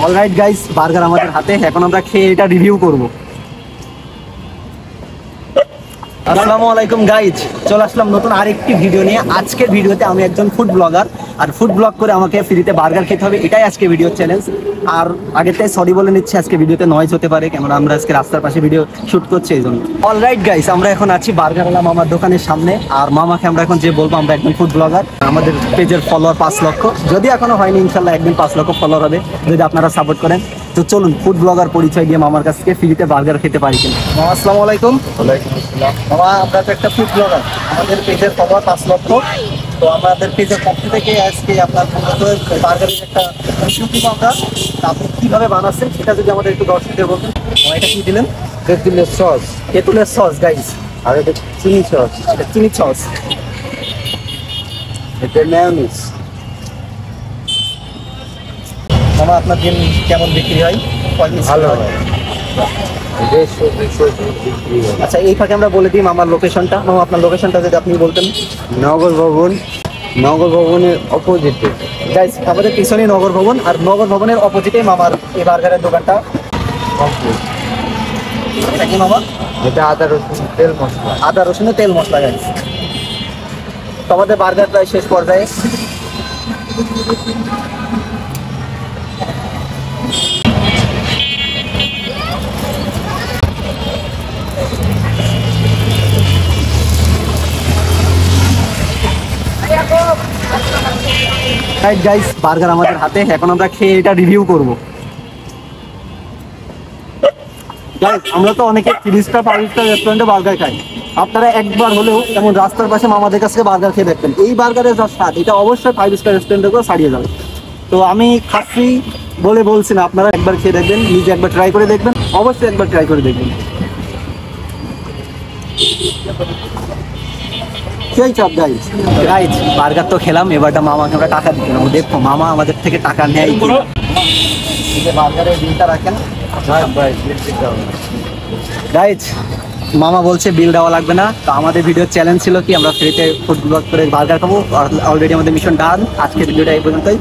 Alright guys, burger আমাদের হাতে, এখন আমরা খেয়ে এটা রিভিউ করব। আসসালামু আলাইকুম গাইজ, চলে আসলাম নতুন আরেকটি ভিডিও নিয়ে। আজকের ভিডিওতে আমি একজন ফুড ব্লগার, আর ফুড ব্লগ করে আমাকে ফ্রিতে বার্গার খেতে হবে, এটাই আজকে ভিডিও চ্যালেঞ্জ। আর আগেরটাই সরি বলে নিচ্ছি, আজকে ভিডিওতে নয়েজ হতে পারে, কেননা আমরা আজকে রাস্তার পাশে ভিডিও শ্যুট করছি এই জন্য। অলরাইট গাইস, আমরা এখন আছি বার্গারওয়ালা মামার দোকানের সামনে, আর মামাকে আমরা এখন যে বলবো আমরা একজন ফুড ব্লগার। আমাদের পেজের ফলোয়ার 5 লক্ষ, যদি এখনো হয়নি, ইনশাল্লাহ একদিন 5 লক্ষ ফলোয়ার হবে যদি আপনারা সাপোর্ট করেন। তো চলুন ফুড ব্লগার পরিচয় দিয়ে মামার কাছ থেকে ফ্রিতে বার্গার খেতে পারি কিনা। মামা আসসালামু আলাইকুম। মামা, আমরা তো একটা ফুড ব্লগার, আমাদের পেজের ফলোয়ার 5 লক্ষ। তো আমাদের পেজের পক্ষ থেকে আজকে আপনার বার্গারের একটা রিভিউ দিব আমরা। আপনি কীভাবে বানাচ্ছেন সেটা যদি আমাদের একটু দর্শকদের বলতেন। এটা কি দিলেন? তেঁতুলের সস, তেঁতুলের সস গাইস, আর এটা চিনি সস, এটা চিনি সস, এটা মেয়োনিজ। মামা আপনার দিন কেমন বিক্রি হয়? ভালো হয়, 150-200 বিক্রি হয়। আচ্ছা, এই ফাঁকে আমরা বলে দিই মামার লোকেশনটা। মামা আপনার লোকেশনটা যদি আপনি বলতেন। নগর ভবনের অপোজিটে। গাইস, আমাদের পিছনে নগর ভবন, আর নগর ভবনের অপোজিটে মামার এই বার্গারের দোকানটা। এটা কি মামা? এটা আদা রসুন তেল মশলা। আদা রসুনের তেল মশলা গাইস। তো আমাদের বার্গার প্রায় শেষ পর্যায়ে। গাইস, বার্গার আমাদের হাতে, এখন আমরা খেয়ে এটা রিভিউ করব। গাইস, আমরা তো অনেকে 3 স্টার 5 স্টার রেস্টুরেন্টে বার্গার খাই, আপনারা একবার হলেও এমন রাস্তার পাশে মামাদের কাছে বার্গার খেয়ে দেখবেন। এই বার্গারের যা স্বাদ, এটা অবশ্যই 5 স্টার রেস্টুরেন্টে করে ছাড়িয়ে যাবে। তো আমি খাচ্ছি বলে বলছি না, আপনারা একবার খেয়ে দেখবেন, নিজে একবার ট্রাই করে দেখবেন, অবশ্যই একবার ট্রাই করে দেখবেন। সেই সব গাইস, বার্গার তো খেলাম, এবারটা মামাকে আমরা টাকা দিতে হবে। দেখো মামা আমাদের থেকে টাকা নেয় কি। বার্গারের বিলটা রাখেন গাইজ। মামা বলছে বিল দেওয়া লাগবে না। তো আমাদের ভিডিওর চ্যালেঞ্জ ছিল কি, আমরা ফ্রিতে ফুড ব্লগ করে বার্গার খাবো। অলরেডি আমাদের মিশন ডান। আজকের ভিডিওটা এই পর্যন্তই।